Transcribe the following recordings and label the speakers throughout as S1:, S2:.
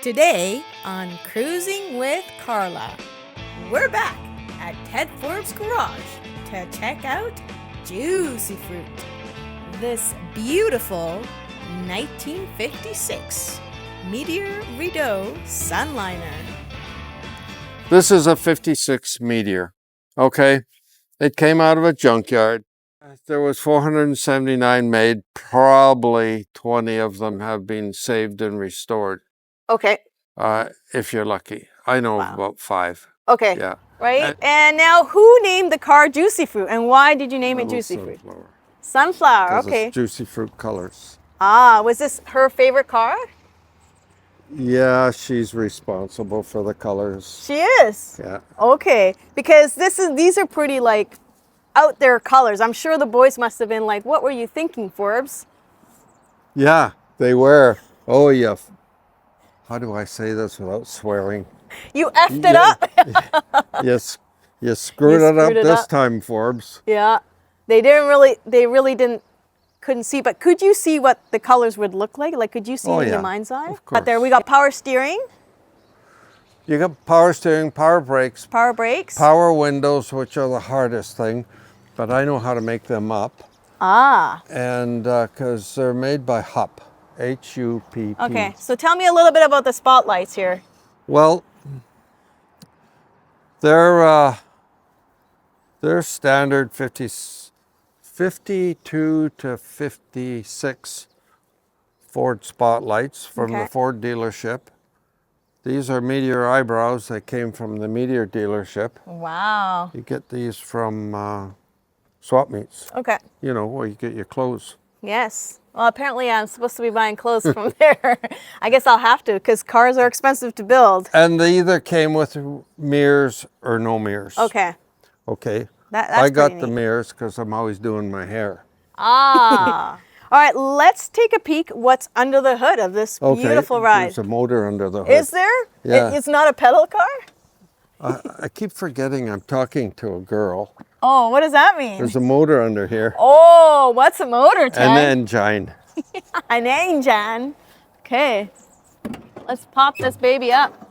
S1: Today on Cruising with Carla, we're back at Ted Forbes' garage to check out Juicy Fruit, this beautiful 1956 Meteor Rideau Sunliner.
S2: This is a 56 Meteor, okay? It came out of a junkyard. There was 479 made, probably 20 of them have been saved and restored.
S1: Okay.
S2: If you're lucky. I know of about 5.
S1: Okay.
S2: Yeah.
S1: Right? And now, who named the car Juicy Fruit, and why did you name it Juicy Fruit? Sunflower, okay.
S2: It's Juicy Fruit colors.
S1: Ah, was this her favorite car?
S2: Yeah, she's responsible for the colors.
S1: She is?
S2: Yeah.
S1: Okay, because these are pretty, like, out there colors. I'm sure the boys must have been like, what were you thinking, Forbes?
S2: Yeah, they were. Oh, yeah. How do I say this without swearing?
S1: You effed it up?
S2: Yes, you screwed it up this time, Forbes.
S1: Yeah, they really couldn't see, but could you see what the colors would look like? Like, could you see in your mind's eye?
S2: Of course.
S1: But there we got power steering.
S2: You got power steering, power brakes.
S1: Power brakes.
S2: Power windows, which are the hardest thing, but I know how to make them up.
S1: Ah.
S2: And because they're made by Hupp, H-U-P-P.
S1: Okay, so tell me a little bit about the spotlights here.
S2: Well, they're standard 52 to 56 Ford spotlights from the Ford dealership. These are Meteor eyebrows that came from the Meteor dealership.
S1: Wow.
S2: You get these from swap meets.
S1: Okay.
S2: You know, where you get your clothes.
S1: Yes. Well, apparently I'm supposed to be buying clothes from there. I guess I'll have to, because cars are expensive to build.
S2: And they either came with mirrors or no mirrors.
S1: Okay.
S2: Okay.
S1: That's
S2: I got the
S1: neat.
S2: mirrors because I'm always doing my hair.
S1: Ah. All right, let's take a peek what's under the hood of this beautiful ride.
S2: There's a motor under the hood.
S1: Is there?
S2: Yeah.
S1: It's not a pedal car?
S2: I keep forgetting I'm talking to a girl.
S1: Oh, what does that mean?
S2: There's a motor under here.
S1: Oh, what's a motor, Ted?
S2: An engine.
S1: An engine. Okay. Let's pop this baby up.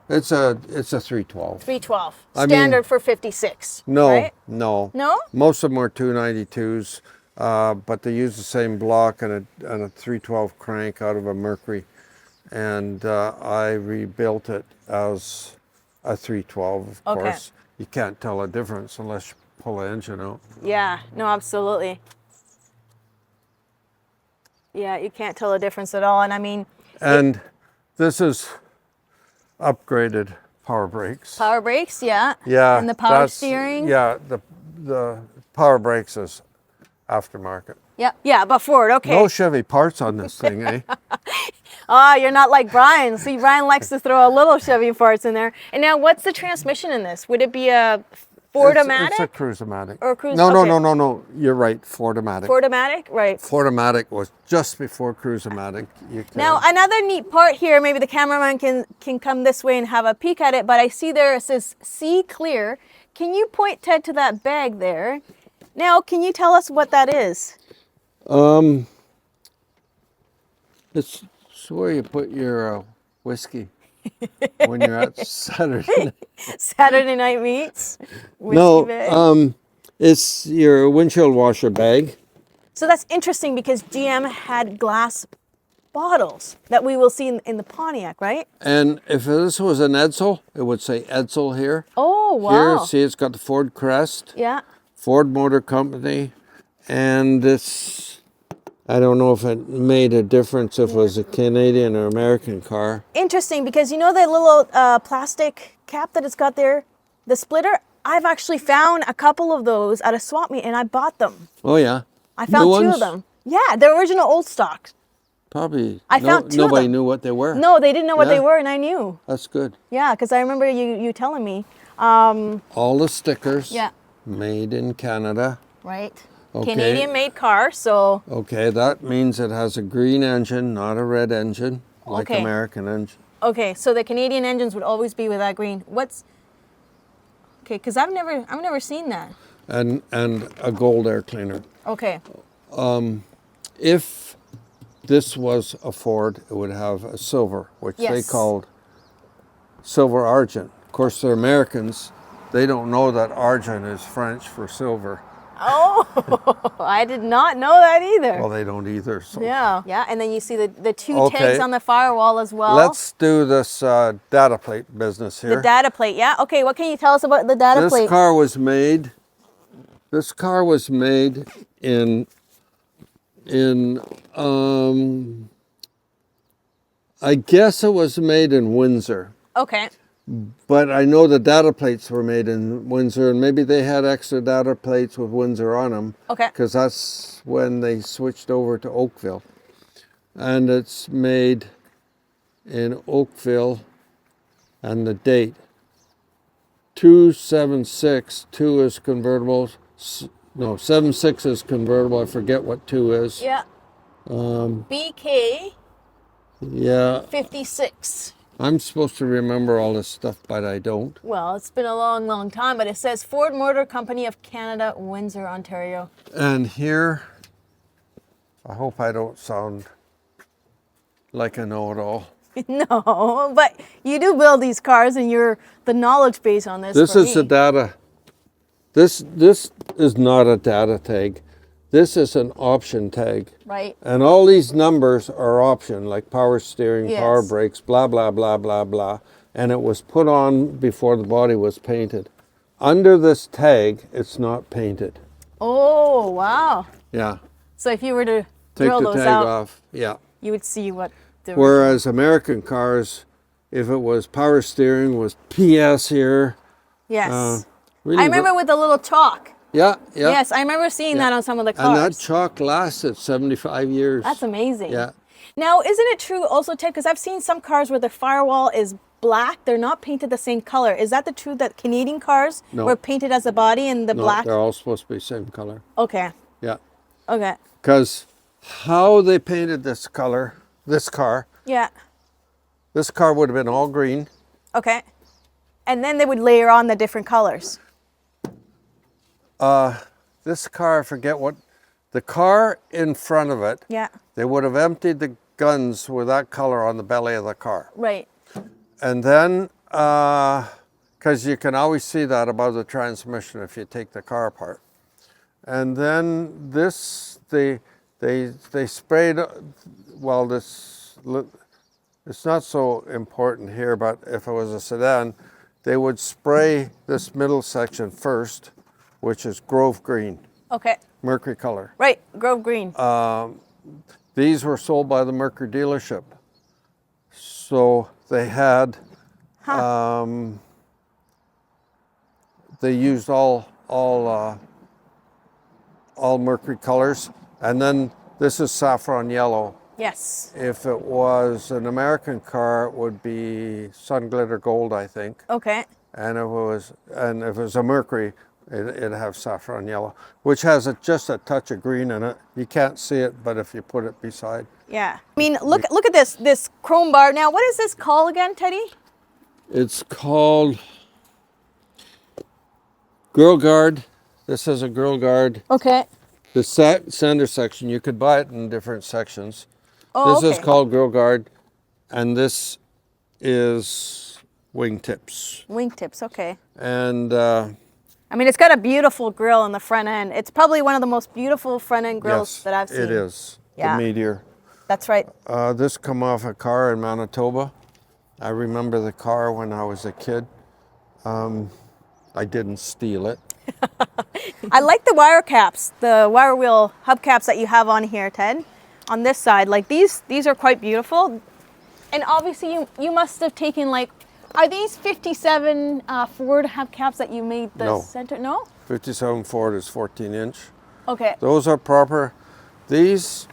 S2: It's a 312.
S1: 312.
S2: I
S1: Standard
S2: mean,
S1: for 56.
S2: No,
S1: right?
S2: no.
S1: No?
S2: Most of them are 292s, but they use the same block and a 312 crank out of a Mercury. And I rebuilt it as a 312, of course. You can't tell a difference unless you pull the engine out.
S1: Yeah, no, absolutely. Yeah, you can't tell a difference at all. And I mean...
S2: And this is upgraded power brakes.
S1: Power brakes, yeah.
S2: Yeah.
S1: And the power steering.
S2: Yeah, the power brakes is aftermarket.
S1: Yeah, yeah, but Ford, okay.
S2: No Chevy parts on this thing, eh?
S1: Ah, you're not like Brian. See, Brian likes to throw a little Chevy parts in there. And now, what's the transmission in this? Would it be a Ford-O-Matic?
S2: It's a Cruise-O-Matic.
S1: Or a Cruise?
S2: No. You're right. Ford-O-Matic.
S1: Ford-O-Matic, right.
S2: Ford-O-Matic was just before Cruise-O-Matic.
S1: Now, another neat part here, maybe the cameraman can come this way and have a peek at it, but I see there it says "See Clear." Can you point, Ted, to that bag there? Now, can you tell us what that is?
S2: It's where you put your whiskey when you're at Saturday night.
S1: Saturday night meets?
S2: No, it's your windshield washer bag.
S1: So that's interesting because GM had glass bottles that we will see in the Pontiac, right?
S2: And if this was an Edsel, it would say Edsel here.
S1: Oh, wow.
S2: Here, see, it's got the Ford crest.
S1: Yeah.
S2: Ford Motor Company. And it's, I don't know if it made a difference if it was a Canadian or American car.
S1: Interesting, because you know that little plastic cap that it's got there, the splitter? I've actually found a couple of those at a swap meet and I bought them.
S2: Oh, yeah.
S1: I found two of them. Yeah, the original old stock.
S2: Probably.
S1: I found two of them.
S2: Nobody knew what they were.
S1: No, they didn't know what they were, and I knew.
S2: That's good.
S1: Yeah, because I remember you telling me.
S2: All the stickers.
S1: Yeah.
S2: Made in Canada.
S1: Right.
S2: Okay.
S1: Canadian-made car, so...
S2: Okay, that means it has a green engine, not a red engine, like American engine.
S1: Okay, so the Canadian engines would always be with that green. What's... Okay, because I've never seen that.
S2: And a gold air cleaner.
S1: Okay.
S2: If this was a Ford, it would have a silver, which they
S1: Yes.
S2: called silver argent. Of course, they're Americans. They don't know that argent is French for silver.
S1: Oh, I did not know that either.
S2: Well, they don't either. So.
S1: Yeah. Yeah, and then you see the two
S2: Okay.
S1: tags on the firewall as well.
S2: Let's do this data plate business here.
S1: The data plate, yeah. Okay, what can you tell us about the data
S2: This
S1: plate?
S2: car was made. This car was made in I guess it was made in Windsor.
S1: Okay.
S2: But I know the data plates were made in Windsor, and maybe they had extra data plates with Windsor on them.
S1: Okay.
S2: Because that's when they switched over to Oakville. And it's made in Oakville, and the date 276. 2 is convertible. No, 76 is convertible. I forget what 2 is.
S1: Yeah. BK
S2: Yeah,
S1: 56.
S2: I'm supposed to remember all this stuff, but I don't.
S1: Well, it's been a long, long time, but it says Ford Motor Company of Canada, Windsor, Ontario.
S2: And here, I hope I don't sound like I know it all.
S1: No, but you do build these cars, and you're the knowledge base on this.
S2: This
S1: for
S2: is
S1: me.
S2: the data. This is not a data tag. This is an option tag.
S1: Right.
S2: And all these numbers are option, like power steering,
S1: Yes.
S2: power brakes, blah, blah, blah, blah, blah. And it was put on before the body was painted. Under this tag, it's not painted.
S1: Oh, wow.
S2: Yeah.
S1: So if you were to
S2: Take
S1: drill
S2: the
S1: those
S2: tag
S1: out,
S2: off. Yeah.
S1: you would see what the
S2: Whereas American cars, if it was power steering, was PS here.
S1: Yes.
S2: Really
S1: I remember with the little chalk.
S2: Yeah, yeah.
S1: Yes, I remember seeing that on some of the cars.
S2: And that chalk lasted 75 years.
S1: That's amazing.
S2: Yeah.
S1: Now, isn't it true also, Ted, because I've seen some cars where the firewall is black, they're not painted the same color. Is that the truth that Canadian cars
S2: No.
S1: were painted as a body and the
S2: No,
S1: black?
S2: they're all supposed to be same color.
S1: Okay.
S2: Yeah.
S1: Okay.
S2: Because how they painted this color, this car would have been all green.
S1: Okay. And then they would layer on the different colors.
S2: This car, I forget what, the car in front of it,
S1: Yeah.
S2: they would have emptied the guns with that color on the belly of the car.
S1: Right.
S2: And then, because you can always see that above the transmission if you take the car apart. And then this, they sprayed, well, this, it's not so important here, but if it was a sedan, they would spray this middle section first, which is Grove Green,
S1: Okay.
S2: Mercury color.
S1: Right. Grove Green.
S2: These were sold by the Mercury dealership. So they had, they used all Mercury colors. And then this is saffron yellow.
S1: Yes.
S2: If it was an American car, it would be sun glitter gold, I think.
S1: Okay.
S2: And if it was a Mercury, it'd have saffron yellow, which has just a touch of green in it. You can't see it, but if you put it beside.
S1: Yeah. I mean, look at this chrome bar. Now, what is this called again, Teddy?
S2: It's called Grill Guard. This is a grill guard.
S1: Okay.
S2: The center section, you could buy it in different sections.
S1: Oh,
S2: This is
S1: okay.
S2: called grill guard, and this is wingtips.
S1: Wingtips. Okay.
S2: And
S1: I mean, it's got a beautiful grill on the front end. It's probably one of the most beautiful front end grills
S2: yes,
S1: that I've seen.
S2: it is.
S1: Yeah.
S2: The Meteor.
S1: That's right.
S2: This come off a car in Manitoba. I remember the car when I was a kid. I didn't steal it.
S1: I like the wire caps, the wire wheel hubcaps that you have on here, Ted. On this side, like these are quite beautiful. And obviously you must have taken like, are these 57 Ford hubcaps that you made the
S2: No.
S1: center? No?
S2: 57 Ford is 14 inch.
S1: Okay.
S2: Those are proper. These,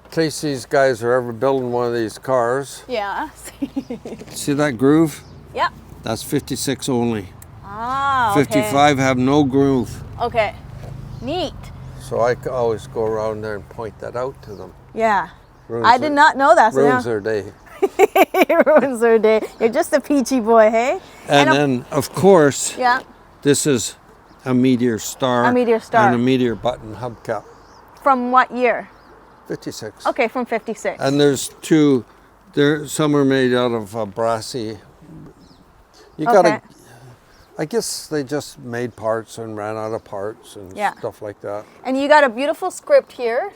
S2: in case these guys are ever building one of these cars,
S1: Yeah.
S2: see that groove?
S1: Yep.
S2: That's 56 only.
S1: Ah, okay.
S2: 55 have no groove.
S1: Okay. Neat.
S2: So I always go around there and point that out to them.
S1: Yeah.
S2: Ruins
S1: I did not know that. So
S2: Ruins
S1: now,
S2: their day.
S1: ruins their day. You're just a peachy boy, hey?
S2: And then, of course,
S1: yeah.
S2: this is a Meteor Star.
S1: A Meteor Star.
S2: And a Meteor button hubcap.
S1: From what year?
S2: 56.
S1: Okay, from 56.
S2: And there's two, some are made out of brassy. You gotta, I guess they just made parts and ran out of parts and stuff like that.
S1: And you got a beautiful script here.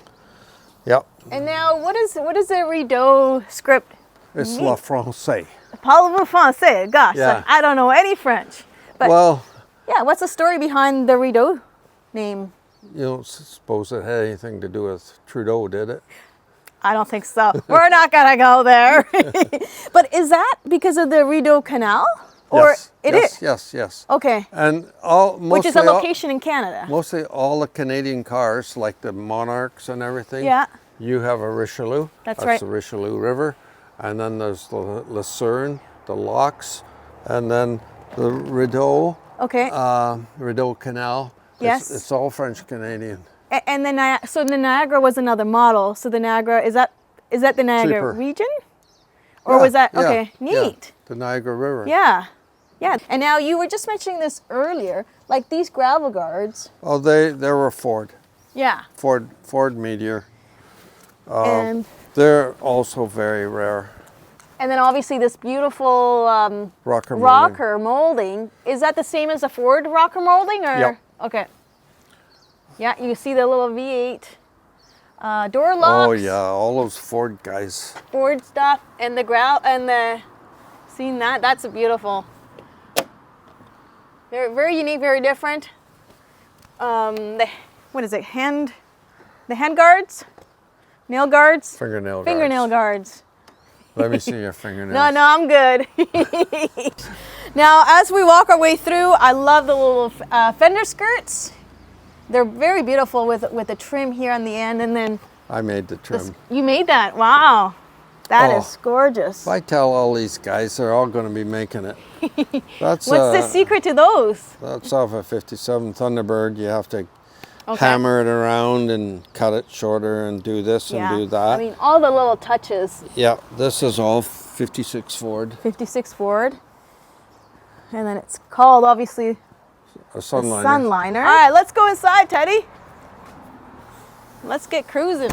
S2: Yep.
S1: And now, what is the Rideau script?
S2: It's La Francais.
S1: Parlez-vous français? Gosh,
S2: Yeah.
S1: I don't know any French. But
S2: well,
S1: yeah, what's the story behind the Rideau name?
S2: You don't suppose it had anything to do with Trudeau, did it?
S1: I don't think so. We're not gonna go there. But is that because of the Rideau Canal? Or
S2: yes,
S1: it
S2: yes,
S1: is?
S2: Yes, yes.
S1: Okay.
S2: And
S1: which is a location in Canada.
S2: Mostly all the Canadian cars, like the Monarchs and everything.
S1: Yeah.
S2: You have a Richelieu.
S1: That's right.
S2: the Richelieu River. And then there's the Lucerne, the locks, and then the Rideau.
S1: Okay.
S2: Rideau Canal.
S1: Yes.
S2: It's all French Canadian.
S1: And then so the Niagara was another model. So the Niagara, is that the Niagara
S2: Cheaper.
S1: region? Or was that, okay,
S2: yeah,
S1: neat.
S2: the Niagara River.
S1: Yeah. Yeah. And now you were just mentioning this earlier, like these gravel guards.
S2: Oh, they were Ford.
S1: Yeah.
S2: Ford Meteor.
S1: And
S2: they're also very rare.
S1: And then obviously this beautiful
S2: rocker
S1: molding. Is that the same as a Ford rocker molding? Or?
S2: Yep.
S1: Okay. Yeah, you see the little V8 door locks.
S2: Oh yeah, all those Ford guys.
S1: Ford stuff and the seen that? That's beautiful. They're very unique, very different. What is it? The hand guards? Nail guards?
S2: Fingernail
S1: guards.
S2: Let me see your fingernails.
S1: No, I'm good. Now, as we walk our way through, I love the little fender skirts. They're very beautiful with the trim here on the end, and then
S2: I made the trim.
S1: you made that. Wow, that is gorgeous.
S2: If I tell all these guys, they're all going to be making it.
S1: What's the secret to those?
S2: That's off a 57 Thunderbird. You have to hammer it around and cut it shorter and do this and do that.
S1: I mean, all the little touches.
S2: Yeah, this is all 56 Ford.
S1: 56 Ford. And then it's called, obviously,
S2: A Sunliner.
S1: Sunliner. All right, let's go inside, Teddy. Let's get cruising.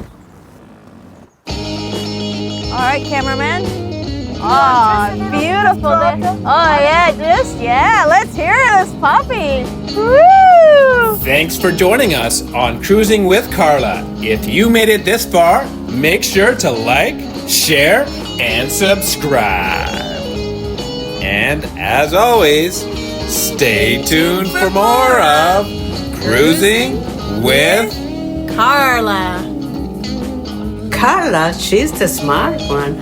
S1: All right, cameraman. Oh, beautiful. Oh, yeah, let's hear this puppy. Woo!
S3: Thanks for joining us on Cruising with Carla. If you made it this far, make sure to like, share, and subscribe. And as always, stay tuned for more of Cruising with
S1: Carla.
S4: Carla, she's the smart one.